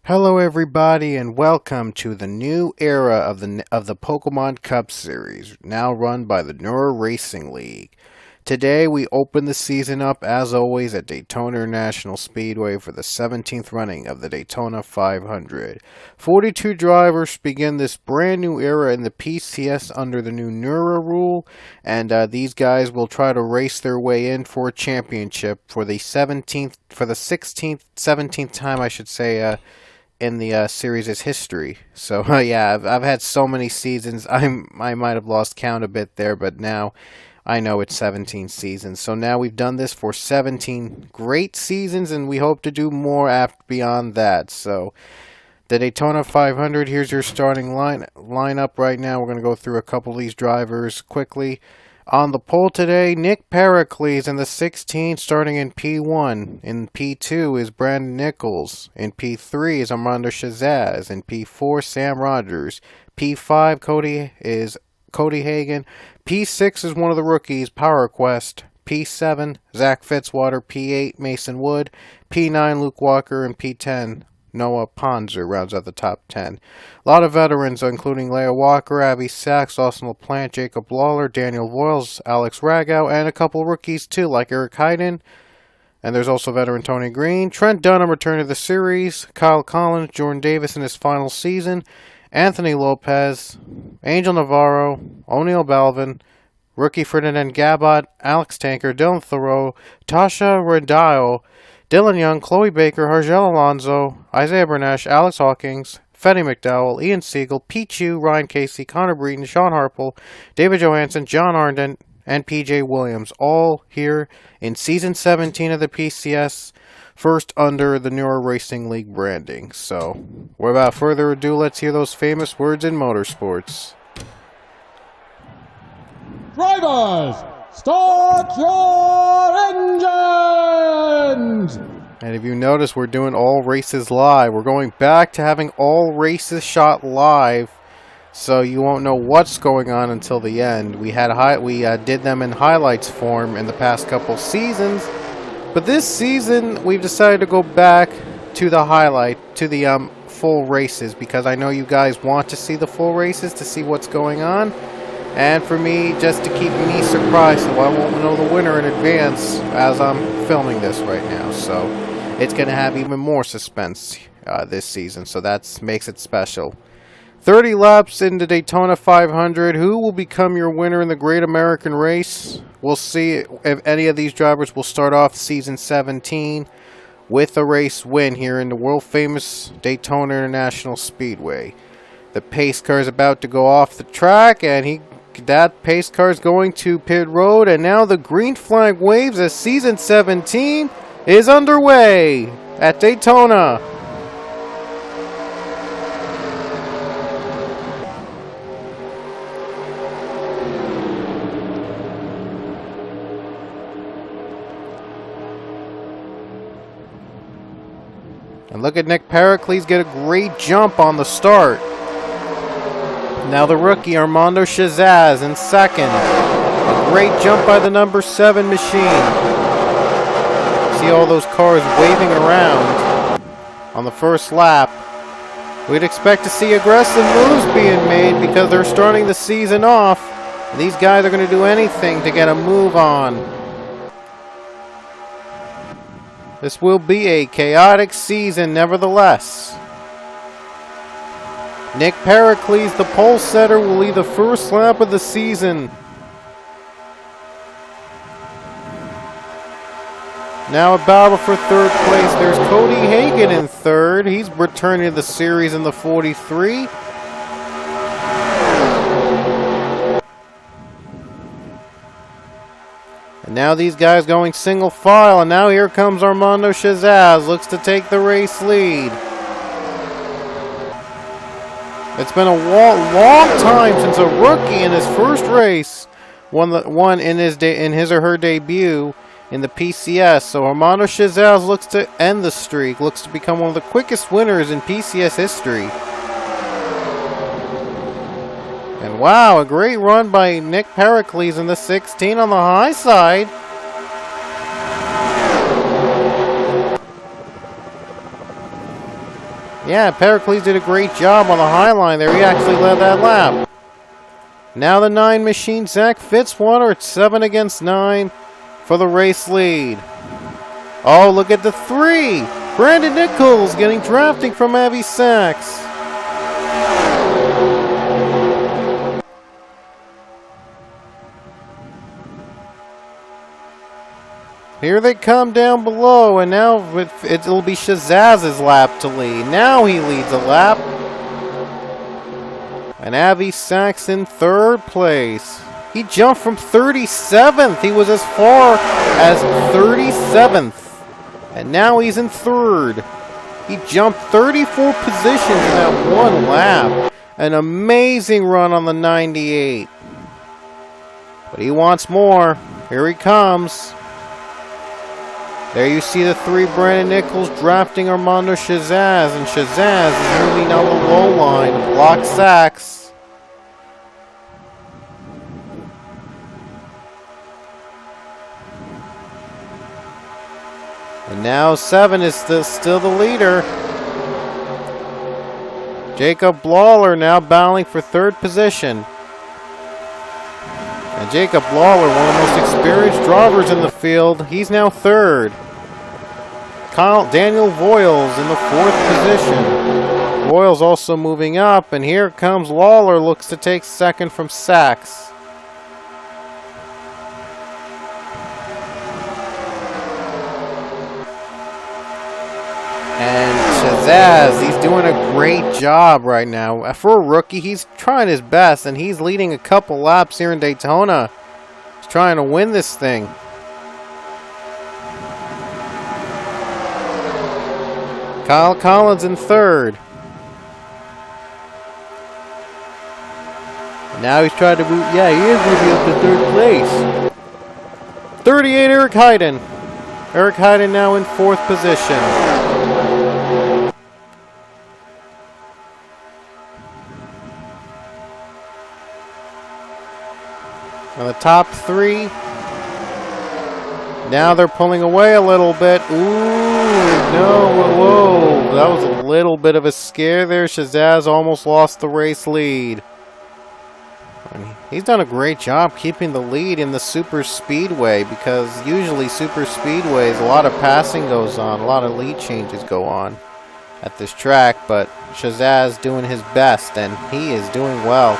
Hello everybody and welcome to the new era of the Pokemon Cup series, now run by the NURA Racing League. Today we open the season up as always at Daytona International Speedway for the 17th running of the Daytona 500. 42 drivers begin this brand new era in the PCS under the new NURA rule, and these guys will try to race their way in for a championship for the 17th time I should say, in the series' history. So yeah, I've had so many seasons. I might have lost count a bit there, but now I know it's 17 seasons. So now we've done this for 17 great seasons, and we hope to do more beyond that. So the Daytona 500. Here's your starting lineup right now. We're going to go through a couple of these drivers quickly. On the pole today, Nick Pericles in the 16, starting in P1. In P2 is Brandon Nichols. In P3 is Armando Shazaz. In P4, Sam Rogers. P5 Cody Hagan. P6 is one of the rookies, Power Quest. P7, Zach Fitzwater. P8, Mason Wood. P9, Luke Walker. And P10, Noah Ponzer rounds out the top 10. A lot of veterans, including Leia Walker, Abby Sachs, Austin LaPlante, Jacob Lawler, Daniel Voiles, Alex Ragow, and a couple rookies too, like Eric Hayden. And there's also veteran Tony Green. Trent Dunham returned to the series. Kyle Collins, Jordan Davis in his final season. Anthony Lopez, Angel Navarro, O'Neal Balvin, rookie Ferdinand Gabot, Alex Tanker, Dylan Thoreau, Tasha Rendile, Dylan Young, Chloe Baker, Hargel Alonso, Isaiah Bernash, Alex Hawkins, Fetty McDowell, Ian Siegel, Pichu, Ryan Casey, Connor Breeden, Sean Harple, David Johansson, John Arnden, and PJ Williams, all here in Season 17 of the PCS, first under the NURA Racing League branding. So, without further ado, let's hear those famous words in motorsports. Drivers, start your engines! And if you notice, we're doing all races live. We're going back to having all races shot live, so you won't know what's going on until the end. We did them in highlights form in the past couple seasons, but this season we've decided to go back to the full races, because I know you guys want to see the full races to see what's going on. And for me, just to keep me surprised, so I won't know the winner in advance as I'm filming this right now. So it's going to have even more suspense this season, so that makes it special. 30 laps into Daytona 500. Who will become your winner in the Great American Race? We'll see if any of these drivers will start off Season 17 with a race win here in the world-famous Daytona International Speedway. The pace car is about to go off the track, and that pace car is going to pit road, and now the green flag waves as Season 17 is underway at Daytona. And look at Nick Pericles get a great jump on the start. Now the rookie Armando Shazaz in second. A great jump by the number 7 machine. See all those cars waving around on the first lap. We'd expect to see aggressive moves being made because they're starting the season off. These guys are going to do anything to get a move on. This will be a chaotic season nevertheless. Nick Pericles, the pole setter, will lead the first lap of the season. Now a battle for third place. There's Cody Hagan in third. He's returning to the series in the 43. And now these guys going single file. And now here comes Armando Shazaz. Looks to take the race lead. It's been a long time since a rookie in his first race won in his or her debut in the PCS. So Armando Shazaz looks to end the streak, looks to become one of the quickest winners in PCS history. And wow, a great run by Nick Pericles in the 16 on the high side. Yeah, Pericles did a great job on the high line there. He actually led that lap. Now the 9 machine, Zach Fitzwater at 7 against 9 for the race lead. Oh, look at the 3. Brandon Nichols getting drafting from Avi Sachs. Here they come down below, and now it'll be Shazaz's lap to lead. Now he leads a lap. And Avi Sachs in 3rd place. He jumped from 37th. He was as far as 37th. And now he's in 3rd. He jumped 34 positions in that one lap. An amazing run on the 98. But he wants more. Here he comes. There you see the 3 Brandon Nichols drafting Armando Shazaz, and Shazaz is moving on the low line to block Sachs. And now 7 is still the leader. Jacob Lawler now battling for 3rd position. And Jacob Lawler, one of the most experienced drivers in the field, he's now 3rd. Daniel Voiles in the 4th position. Voiles also moving up, and here comes Lawler, looks to take 2nd from Sachs. And Shazaz, he's doing a great job right now. For a rookie, he's trying his best, and he's leading a couple laps here in Daytona. He's trying to win this thing. Kyle Collins in 3rd. Now he's trying to move. Yeah, he is moving up to 3rd place. 38, Eric Hayden. Eric Hayden now in 4th position. And the top 3. Now they're pulling away a little bit. Ooh, no, whoa. That was a little bit of a scare there. Shazaz almost lost the race lead. He's done a great job keeping the lead in the super speedway, because usually super speedways, a lot of passing goes on, a lot of lead changes go on at this track, but Shazaz doing his best, and he is doing well.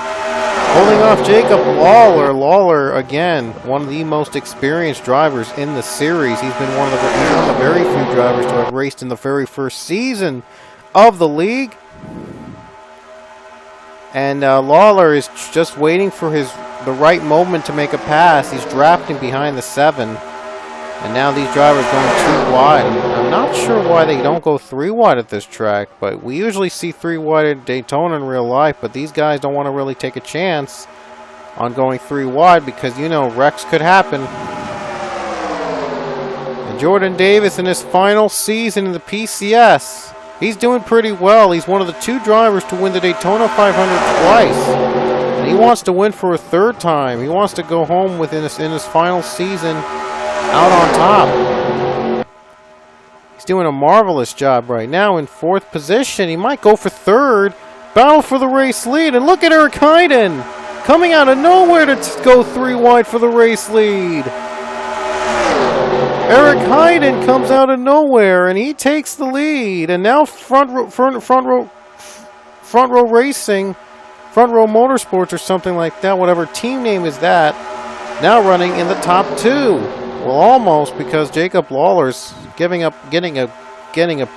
Holding off Jacob Lawler. Lawler, again, one of the most experienced drivers in the series. He's been one of the very few drivers to have raced in the very first season of the league. And Lawler is just waiting for the right moment to make a pass. He's drafting behind the 7. And now these drivers going 2 wide. I'm not sure why they don't go 3 wide at this track, but we usually see 3 wide at Daytona in real life, but these guys don't want to really take a chance on going 3 wide because, you know, wrecks could happen. And Jordan Davis in his final season in the PCS. He's doing pretty well. He's one of the 2 drivers to win the Daytona 500 twice. And he wants to win for a 3rd time. He wants to go home in his final season out on top. He's doing a marvelous job right now in 4th position. He might go for 3rd. Battle for the race lead. And look at Eric Hayden coming out of nowhere to go 3 wide for the race lead. Eric Hayden comes out of nowhere and he takes the lead. And now front row racing, front row motorsports or something like that, whatever team name is that, now running in the top 2. Well, almost, because Jacob Lawler's getting a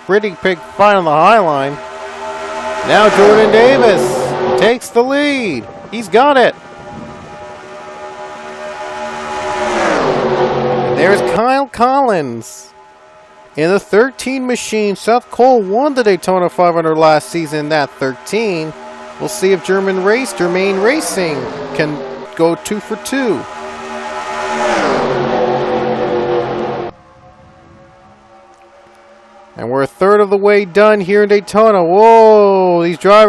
pretty big fight on the high line. Now Jordan Davis takes the lead. He's got it. And there's Kyle Collins in the 13 machine. Seth Cole won the Daytona 500 last season in that 13. We'll see if Germain Racing can go 2 for 2. And we're a 1/3 of the way done here in Daytona. Whoa,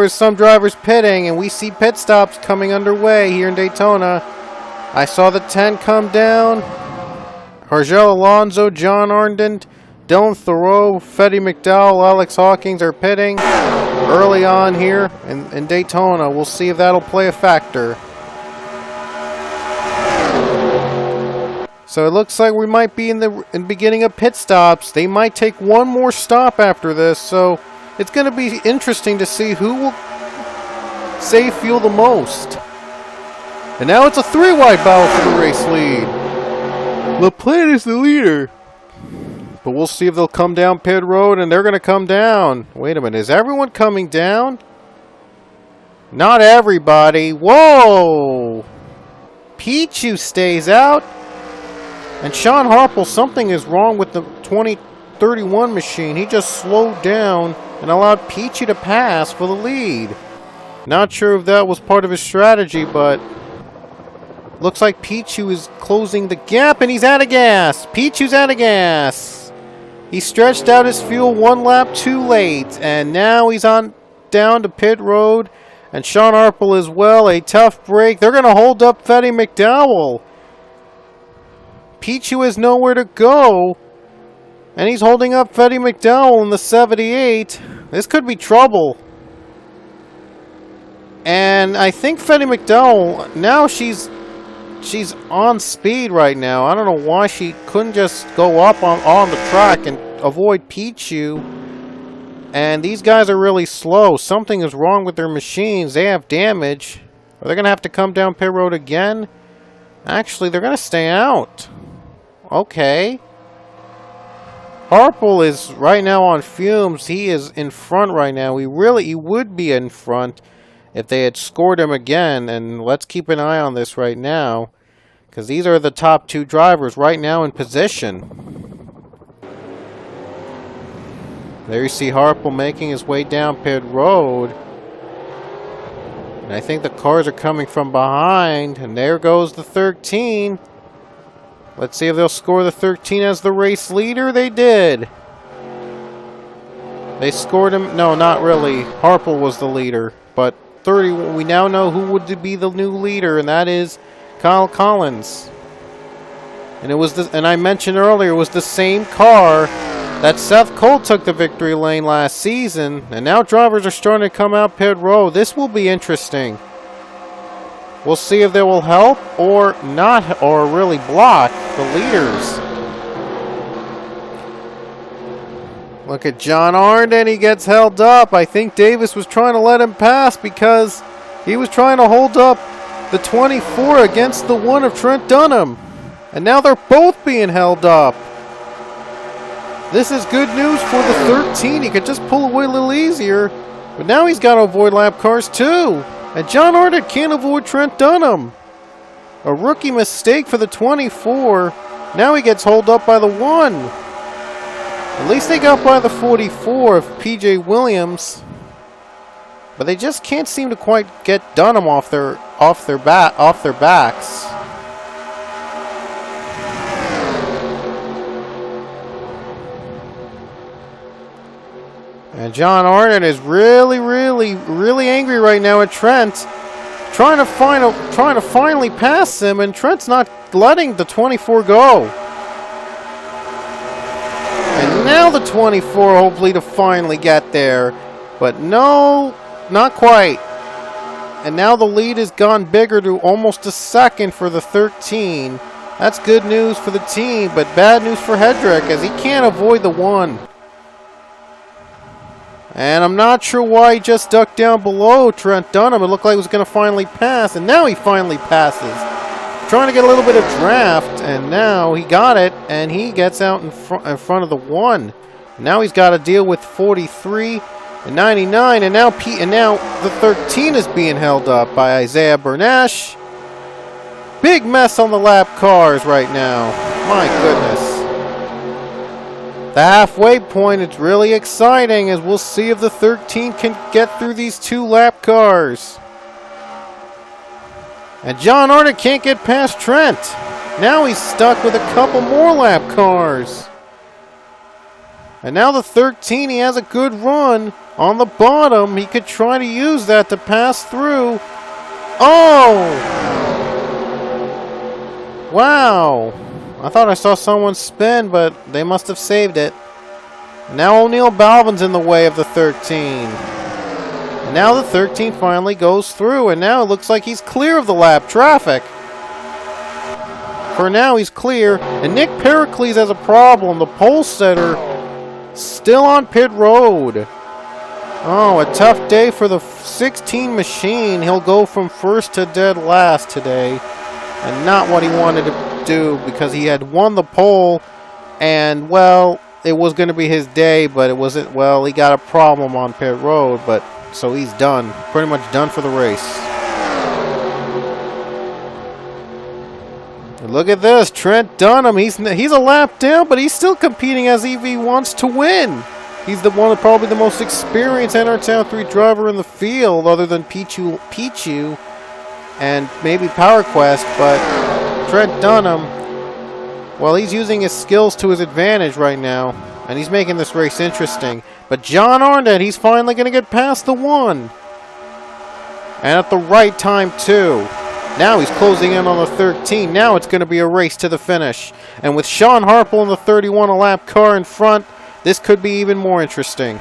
some drivers pitting, and we see pit stops coming underway here in Daytona. I saw the 10 come down. Hargel Alonso, John Arndent, Dylan Thoreau, Fetty McDowell, Alex Hawkins are pitting early on here in Daytona. We'll see if that'll play a factor. So it looks like we might be in the beginning of pit stops. They might take one more stop after this, so it's going to be interesting to see who will save fuel the most. And now it's a three-wide battle for the race lead. LaPlante is the leader. But we'll see if they'll come down pit road, and they're going to come down. Wait a minute, is everyone coming down? Not everybody. Whoa! Pichu stays out. And Sean Harple, something is wrong with the 2031 machine. He just slowed down and allowed Pichu to pass for the lead. Not sure if that was part of his strategy, but looks like Pichu is closing the gap, and he's out of gas. Pichu's out of gas. He stretched out his fuel one lap too late, and now he's on down to pit road. And Sean Harple as well, a tough break. They're going to hold up Fetty McDowell. Pichu has nowhere to go, and he's holding up Fetty McDowell in the 78. This could be trouble. And I think Fetty McDowell, now she's on speed right now. I don't know why she couldn't just go up on the track and avoid Pichu. And these guys are really slow. Something is wrong with their machines. They have damage. Are they going to have to come down pit road again? Actually, they're going to stay out. Okay. Harple is right now on fumes. He is in front right now. He would be in front if they had scored him again. And let's keep an eye on this right now, because these are the top two drivers right now in position. There you see Harple making his way down pit road. And I think the cars are coming from behind. And there goes the 13. Let's see if they'll score the 13 as the race leader. They did. They scored him. No, not really. Harple was the leader. But 30, we now know who would be the new leader, and that is Kyle Collins. And it was and I mentioned earlier, it was the same car that Seth Cole took the victory lane last season. And now drivers are starting to come out pit road. This will be interesting. We'll see if they will help or not, or really block the leaders. Look at John Arnden. He gets held up. I think Davis was trying to let him pass because he was trying to hold up the 24 against the 1 of Trent Dunham. And now they're both being held up. This is good news for the 13. He could just pull away a little easier. But now he's got to avoid lap cars too. And John Arnden can't avoid Trent Dunham. A rookie mistake for the 24. Now he gets holed up by the 1. At least they got by the 44 of PJ Williams. But they just can't seem to quite get Dunham off their backs. And John Arnden is really angry right now at Trent, trying to finally pass him, and Trent's not letting the 24 go. And now the 24, hopefully to finally get there, but no, not quite. And now the lead has gone bigger to almost a second for the 13. That's good news for the team, but bad news for Hedrick as he can't avoid the 1. And I'm not sure why he just ducked down below Trent Dunham. It looked like he was going to finally pass, and now he finally passes. Trying to get a little bit of draft, and now he got it, and he gets out in front of the 1. Now he's got to deal with 43 and 99, and now the 13 is being held up by Isaiah Bernash. Big mess on the lap cars right now. My goodness. The halfway point, it's really exciting as we'll see if the 13 can get through these 2 lap cars. And John Arnden can't get past Trent. Now he's stuck with a couple more lap cars. And now the 13, he has a good run on the bottom. He could try to use that to pass through. Oh! Wow. I thought I saw someone spin, but they must have saved it. Now O'Neal Balvin's in the way of the 13. And now the 13 finally goes through, and now it looks like he's clear of the lap traffic. For now, he's clear, and Nick Pericles has a problem. The pole setter still on pit road. Oh, a tough day for the 16 machine. He'll go from first to dead last today, and not what he wanted to do because he had won the pole, and, well, it was going to be his day, but it wasn't. Well, he got a problem on pit road, but so he's done. Pretty much done for the race. Look at this, Trent Dunham. He's a lap down, but he's still competing as if he wants to win. He's probably the most experienced NR 3 driver in the field, other than Pichu and maybe Power Quest. But Trent Dunham, well, he's using his skills to his advantage right now, and he's making this race interesting. But John Arnett, he's finally going to get past the 1, and at the right time too. Now he's closing in on the 13. Now it's going to be a race to the finish. And with Sean Harple in the 31 a lap car in front, this could be even more interesting.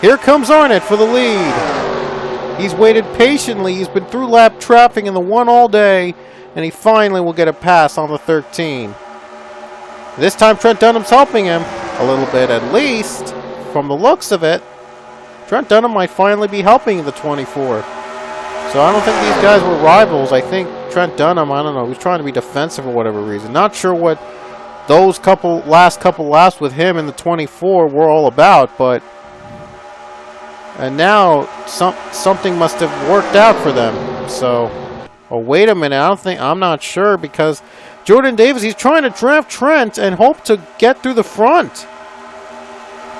Here comes Arnett for the lead. He's waited patiently. He's been through lap traffic in the 1 all day, and he finally will get a pass on the 13. This time Trent Dunham's helping him a little bit, at least. From the looks of it, Trent Dunham might finally be helping the 24. So I don't think these guys were rivals. I think Trent Dunham, I don't know, he was trying to be defensive for whatever reason. Not sure what those last couple laps with him in the 24 were all about, but and now something must have worked out for them. So, oh wait a minute, I'm not sure, because Jordan Davis, he's trying to draft Trent and hope to get through the front.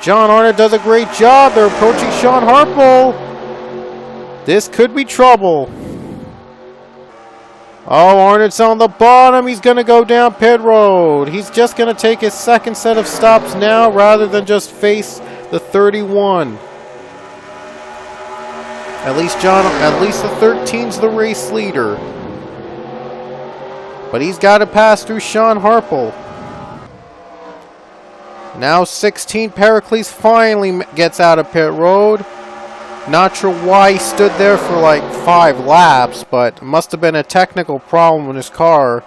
John Arnett does a great job. They're approaching Sean Harple. This could be trouble. Oh, Arnett's on the bottom. He's going to go down pit road. He's just going to take his second set of stops now rather than just face the 31. At least the 13's the race leader. But he's got to pass through Sean Harple. Now 16 Pericles finally gets out of pit road. Not sure why he stood there for like 5 laps, but it must have been a technical problem in his car,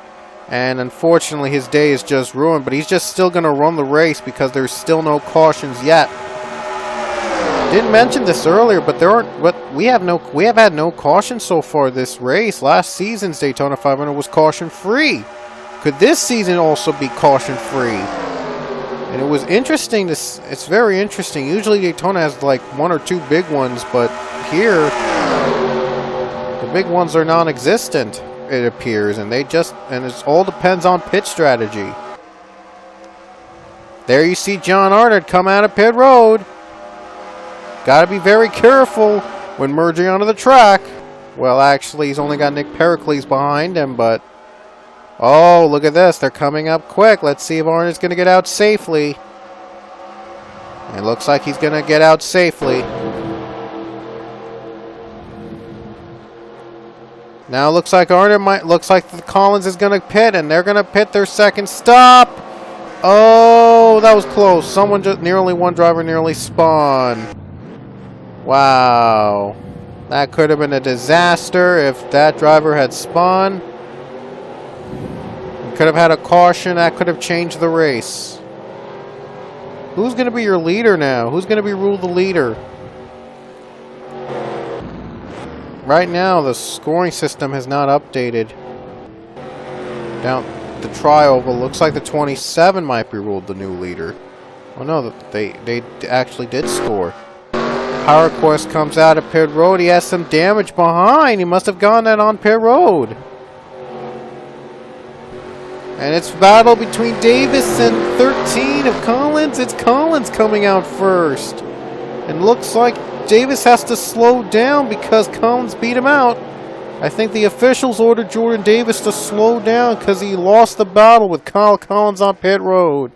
and unfortunately his day is just ruined. But he's just still going to run the race because there's still no cautions yet. Didn't mention this earlier, but we have had no cautions so far this race. Last season's Daytona 500 was caution free. Could this season also be caution free? And it was interesting it's very interesting. Usually Daytona has like 1 or 2 big ones, but here the big ones are non-existent, it appears, and it all depends on pit strategy. There you see John Arnott come out of pit road. Got to be very careful when merging onto the track. Well, actually, he's only got Nick Pericles behind him, but oh, look at this. They're coming up quick. Let's see if Arnett's going to get out safely. It looks like he's going to get out safely. Now it looks like looks like the Collins is going to pit, and they're going to pit their second stop. Oh, that was close. One driver nearly spun. Wow. That could have been a disaster if that driver had spun. Could have had a caution. That could have changed the race. Who's going to be your leader now? Who's going to be ruled the leader? Right now, the scoring system has not updated. Down the trioval, looks like the 27 might be ruled the new leader. Oh no, they actually did score. Power Quest comes out of pit road. He has some damage behind. He must have gone that on pit road. And it's battle between Davis and 13 of Collins. It's Collins coming out first. And looks like Davis has to slow down because Collins beat him out. I think the officials ordered Jordan Davis to slow down because he lost the battle with Kyle Collins on pit road.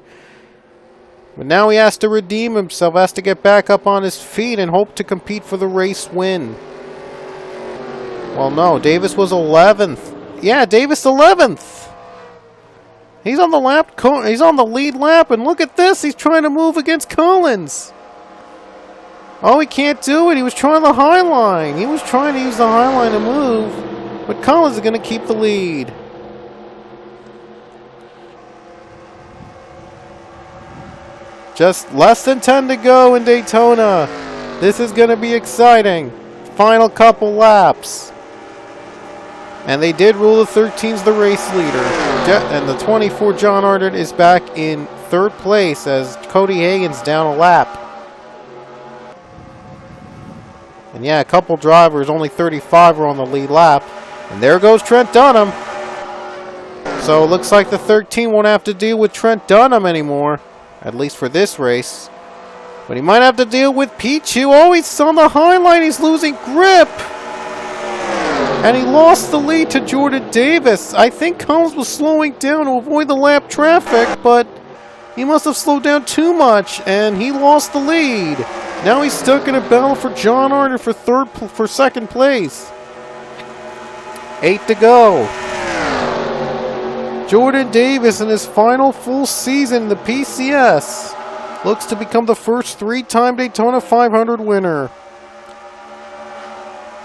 But now he has to redeem himself, has to get back up on his feet and hope to compete for the race win. Well, no, Davis was 11th. Yeah, Davis 11th. He's on the lap. He's on the lead lap, and look at this. He's trying to move against Collins. Oh, he can't do it. He was trying the high line. He was trying to use the high line to move, but Collins is going to keep the lead. Just less than 10 to go in Daytona. This is going to be exciting. Final couple laps. And they did rule the 13's the race leader. And the 24 John Arnott is back in third place as Cody Hagan's down a lap. And yeah, a couple drivers, only 35 are on the lead lap. And there goes Trent Dunham. So it looks like the 13 won't have to deal with Trent Dunham anymore. At least for this race. But he might have to deal with Pichu. Oh, he's on the high line. He's losing grip. And he lost the lead to Jordan Davis. I think Collins was slowing down to avoid the lap traffic, but he must have slowed down too much, and he lost the lead. Now he's stuck in a battle for John Arnott for second place. 8 to go. Jordan Davis in his final full season in the PCS looks to become the first 3-time Daytona 500 winner.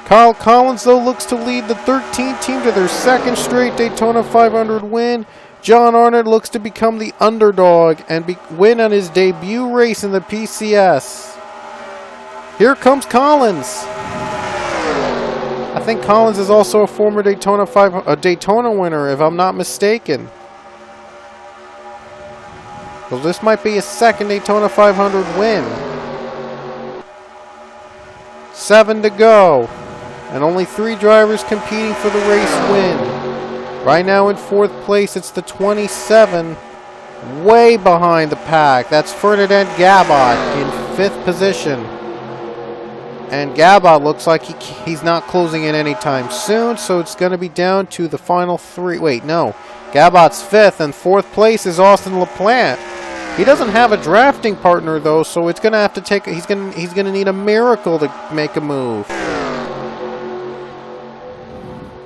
Kyle Collins, though, looks to lead the 13 team to their second straight Daytona 500 win. John Arnott looks to become the underdog and win on his debut race in the PCS. Here comes Collins. I think Collins is also a former Daytona winner, if I'm not mistaken. Well, this might be his second Daytona 500 win. 7 to go. And only 3 drivers competing for the race win. Right now in 4th place, it's the 27. Way behind the pack. That's Ferdinand Gabot in 5th position. And Gabot looks like he's not closing in anytime soon, so it's going to be down to the final 3. Wait, no. Gabot's 5th, and 4th place is Austin LaPlante. He doesn't have a drafting partner, though, so it's going to have to take... He's going to need a miracle to make a move.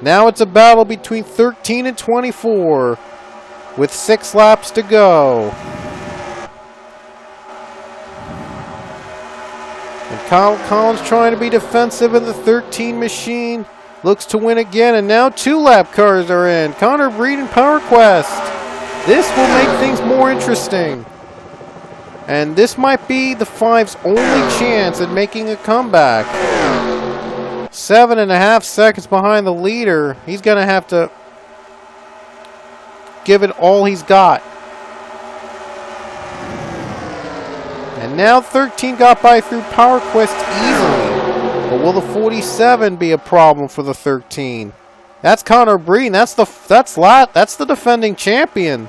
Now it's a battle between 13 and 24 with 6 laps to go. And Kyle Collins trying to be defensive in the 13 machine. Looks to win again, and now 2 lap cars are in. Connor Breed and Power Quest. This will make things more interesting. And this might be the 5's only chance at making a comeback. 7.5 seconds behind the leader. He's going to have to give it all he's got. And now 13 got by through Power Quest easily. But will the 47 be a problem for the 13? That's Connor Breen. That's the defending champion.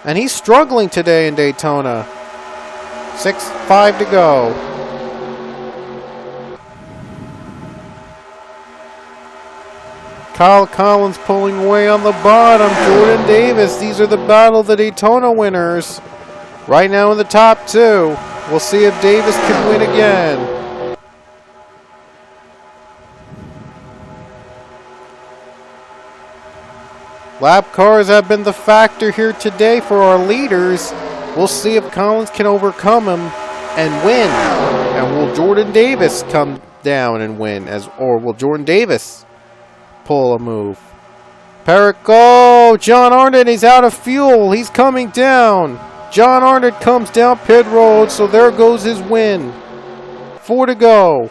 And he's struggling today in Daytona. 6.5 to go. Kyle Collins pulling away on the bottom. Jordan Davis. These are the battle of the Daytona winners. Right now in the top 2. We'll see if Davis can win again. Lap cars have been the factor here today for our leaders. We'll see if Collins can overcome him and win. And will Jordan Davis come down and win? Or will Jordan Davis pull a move? John Arnott is out of fuel. He's coming down. John Arnott comes down pit road, so there goes his win. 4 to go.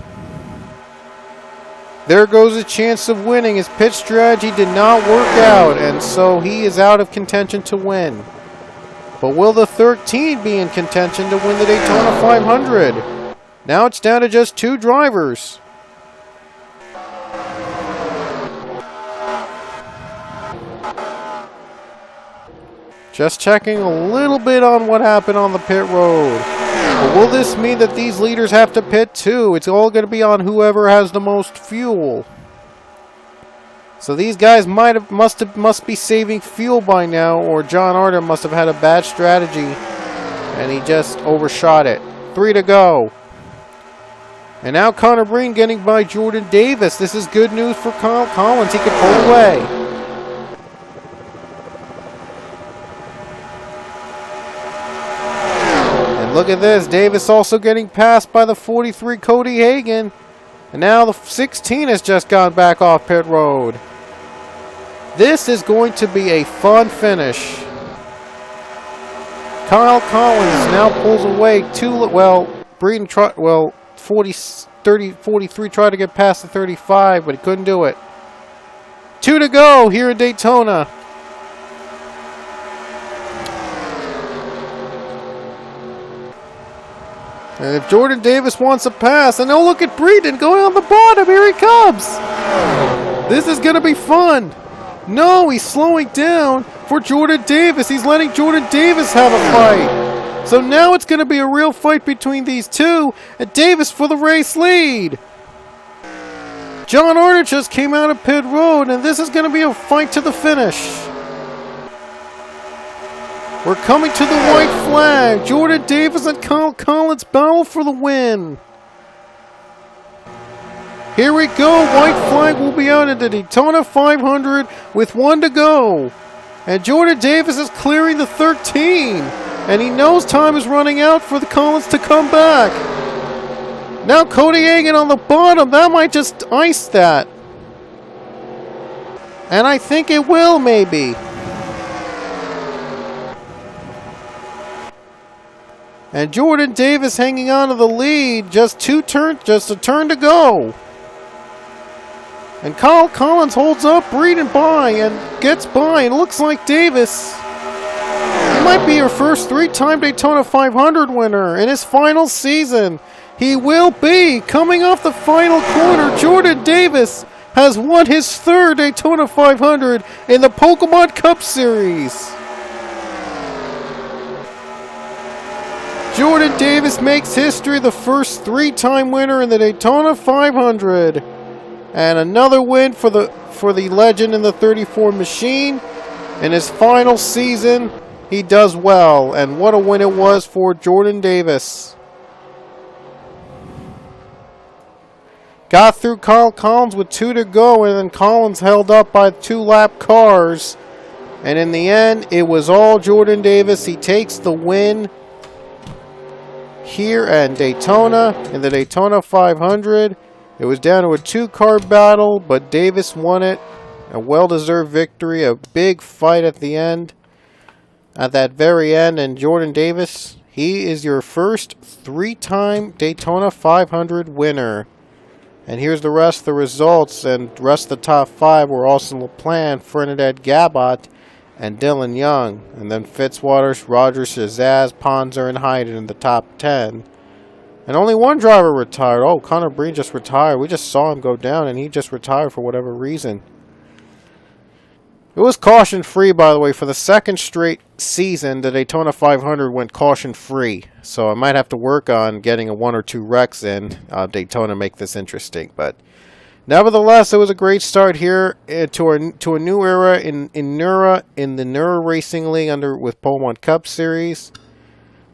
There goes a chance of winning. His pit strategy did not work out, and so he is out of contention to win. But will the 13 be in contention to win the Daytona 500? Now it's down to just 2 drivers. Just checking a little bit on what happened on the pit road. But will this mean that these leaders have to pit too? It's all going to be on whoever has the most fuel. So these guys must be saving fuel by now, or John Arnott must have had a bad strategy and he just overshot it. 3 to go. And now Connor Breen getting by Jordan Davis. This is good news for Kyle Collins. He could pull away. look at this. Davis also getting passed by the 43 Cody Hagan. And now the 16 has just gone back off pit road. This is going to be a fun finish. Kyle Collins now pulls away. Breeden 43 tried to get past the 35, but he couldn't do it. 2 to go here in Daytona. And if Jordan Davis wants a pass, and oh, look at Breeden going on the bottom. Here he comes. This is going to be fun. No, he's slowing down for Jordan Davis. He's letting Jordan Davis have a fight. So now it's going to be a real fight between these two, and Davis for the race lead. John Arnott just came out of pit road, and this is going to be a fight to the finish. We're coming to the white flag. Jordan Davis and Kyle Collins battle for the win. Here we go. White flag will be out at the Daytona 500 with 1 to go. And Jordan Davis is clearing the 13. And he knows time is running out for the Collins to come back. Now Cody Hagan on the bottom. That might just ice that. And I think it will, maybe. And Jordan Davis hanging on to the lead. Just a turn to go. And Kyle Collins holds up Breeden by and gets by. And it looks like Davis, he might be your first 3-time Daytona 500 winner in his final season. He will be. Coming off the final corner, Jordan Davis has won his 3rd Daytona 500 in the Pokemon Cup Series. Jordan Davis makes history, the first 3-time winner in the Daytona 500. And another win for the legend in the 34 machine. In his final season, he does well. And what a win it was for Jordan Davis. Got through Kyle Collins with 2 to go, and then Collins held up by 2-lap cars. And in the end, it was all Jordan Davis. He takes the win here at Daytona in the Daytona 500. It was down to a 2-car battle, but Davis won it. A well-deserved victory, a big fight at the end. At that very end, and Jordan Davis, he is your first 3-time Daytona 500 winner. And here's the rest of the results, and the rest of the top 5 were Austin LaPlante, Fernandez Gabot, and Dylan Young. And then Fitzwaters, Rogers, Shazaz, Ponzer, and Hayden in the top 10. And only one driver retired. Oh, Connor Breen just retired. We just saw him go down, and he just retired for whatever reason. It was caution-free, by the way. For the 2nd straight season, the Daytona 500 went caution-free. So I might have to work on getting a 1 or 2 wrecks in Daytona, make this interesting. But nevertheless, it was a great start here to a new era in NURA, in the NURA Racing League with Pokemon Cup Series.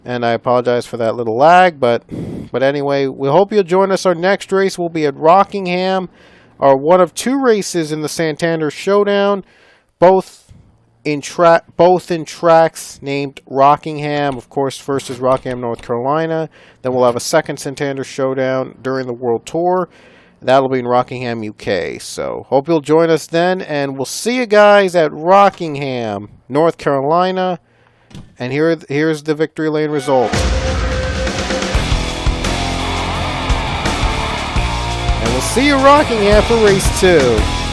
And I apologize for that little lag, but anyway, we hope you'll join us. Our next race will be at Rockingham, our one of 2 races in the Santander Showdown, both in tracks named Rockingham. Of course, first is Rockingham, North Carolina. Then we'll have a second Santander Showdown during the World Tour. That'll be in Rockingham, UK. So hope you'll join us then, and we'll see you guys at Rockingham, North Carolina. And here's the Victory Lane result. And we'll see you Rockingham for race 2.